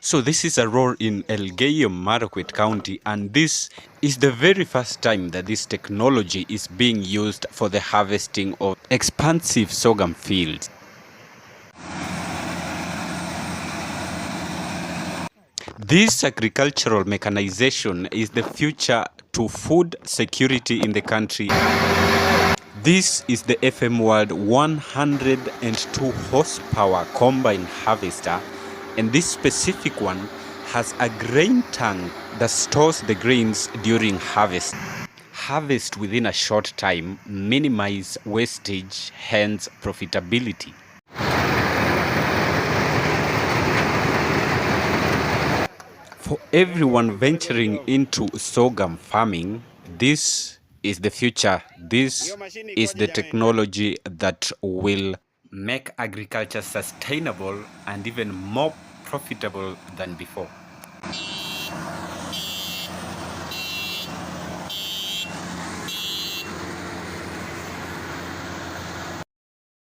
So this is a roar in Elgeyo Marakwet County, and this is the very first time that this technology is being used for the harvesting of expansive sorghum fields. This agricultural mechanization is the future to food security in the country. This is the FM World 102 horsepower combine harvester, and this specific one has a grain tank that stores the grains during harvest. Harvest within a short time, minimize wastage, hence profitability. For everyone venturing into sorghum farming, this is the future. This is the technology that will make agriculture sustainable and even more profitable than before.